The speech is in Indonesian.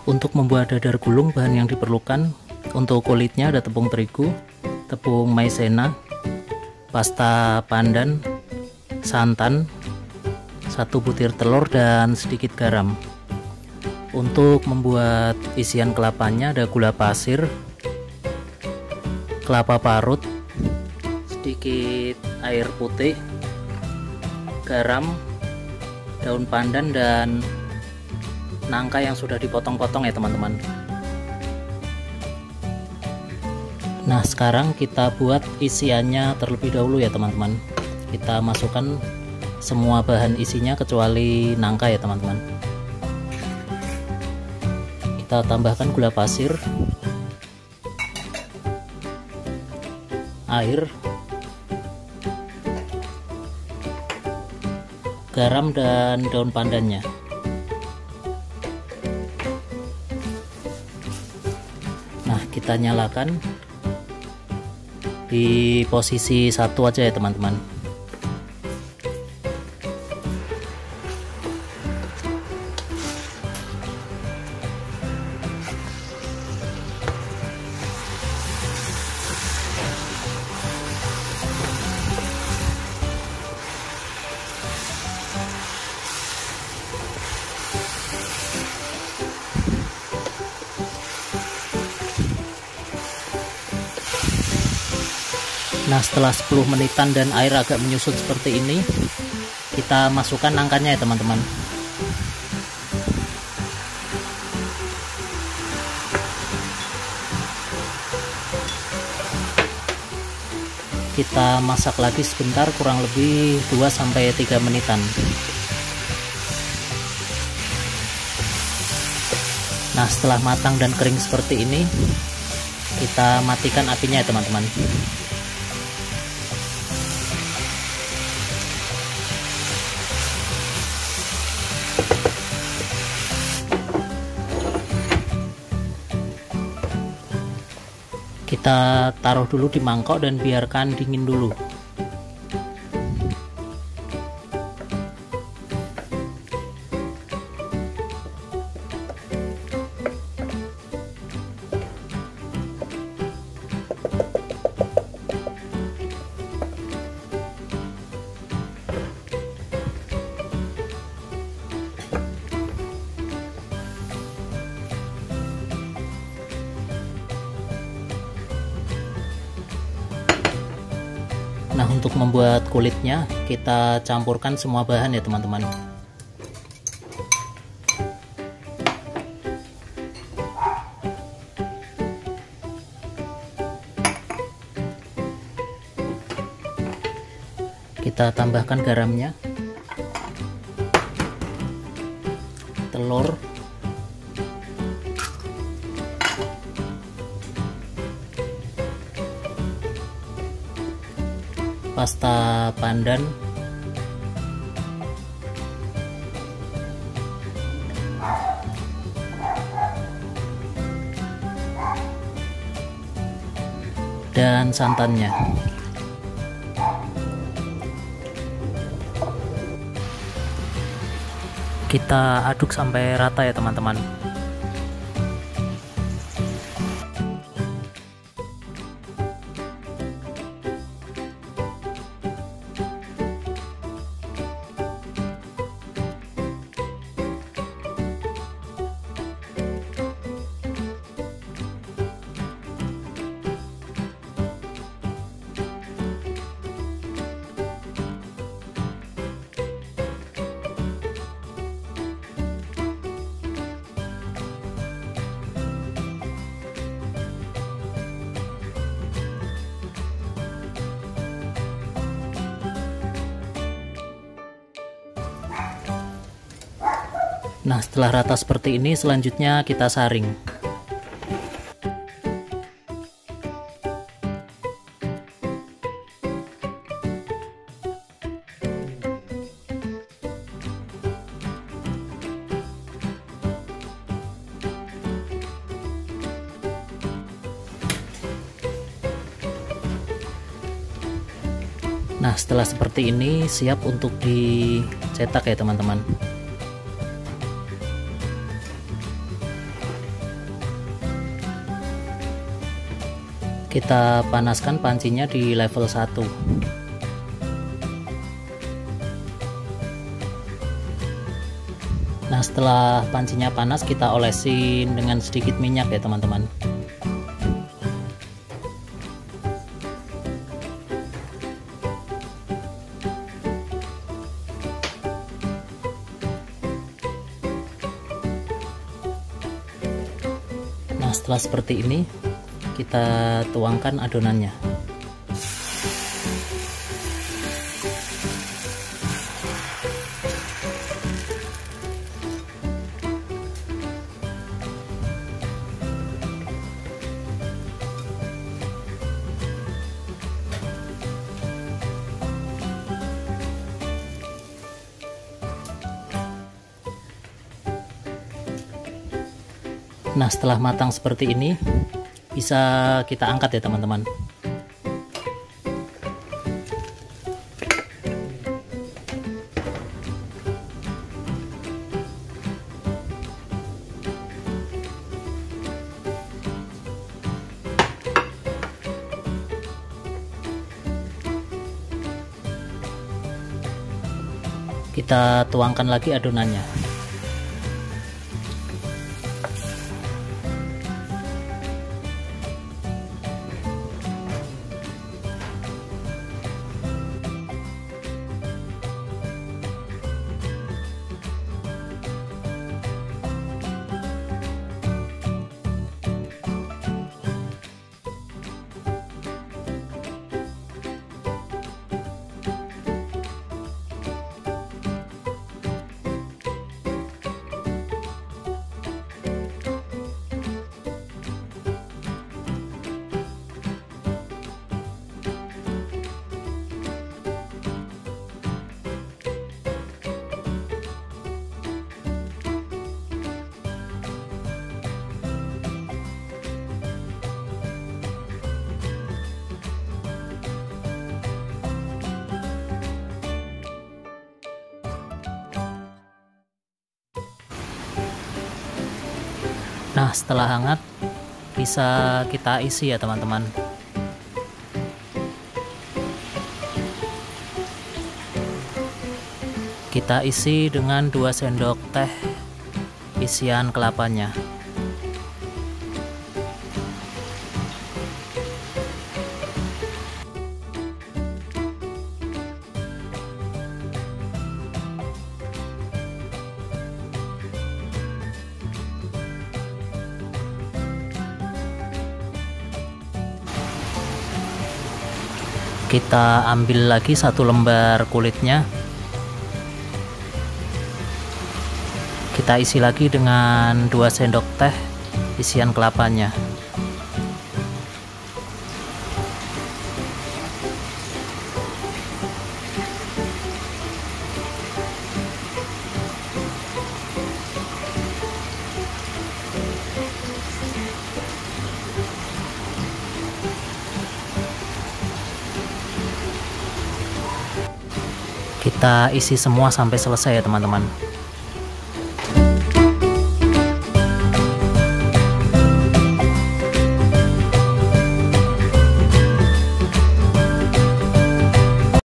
Untuk membuat dadar gulung, bahan yang diperlukan untuk kulitnya ada tepung terigu, tepung maizena, pasta pandan, santan, 1 butir telur, dan sedikit garam. Untuk membuat isian kelapanya ada gula pasir, kelapa parut, sedikit air putih, garam, daun pandan, dan nangka yang sudah dipotong-potong ya teman-teman. Nah, sekarang kita buat isiannya terlebih dahulu ya teman-teman. Kita masukkan semua bahan isinya kecuali nangka ya teman-teman. Kita tambahkan gula pasir, air, garam, dan daun pandannya. Nah, kita nyalakan di posisi 1 aja ya teman-teman. Nah, setelah 10 menitan dan air agak menyusut seperti ini, kita masukkan nangkanya ya teman-teman. Kita masak lagi sebentar, kurang lebih 2-3 menitan. Nah, setelah matang dan kering seperti ini, kita matikan apinya ya teman-teman. Kita taruh dulu di mangkok dan biarkan dingin dulu. Nah, untuk membuat kulitnya kita campurkan semua bahan ya teman-teman. Kita tambahkan garamnya, telur, pasta pandan, dan santannya. Kita aduk sampai rata ya teman-teman. Nah, setelah rata seperti ini, selanjutnya kita saring. Nah, setelah seperti ini siap untuk dicetak ya teman-teman. Kita panaskan pancinya di level 1. Nah, setelah pancinya panas, kita olesin dengan sedikit minyak ya teman-teman. Nah, setelah seperti ini, kita tuangkan adonannya. Nah, setelah matang seperti ini, bisa kita angkat ya teman-teman. Kita tuangkan lagi adonannya. Nah, setelah hangat bisa kita isi ya teman-teman. Kita isi dengan 2 sendok teh isian kelapanya. Kita ambil lagi 1 lembar kulitnya. Kita isi lagi dengan 2 sendok teh isian kelapanya. Kita isi semua sampai selesai ya teman-teman.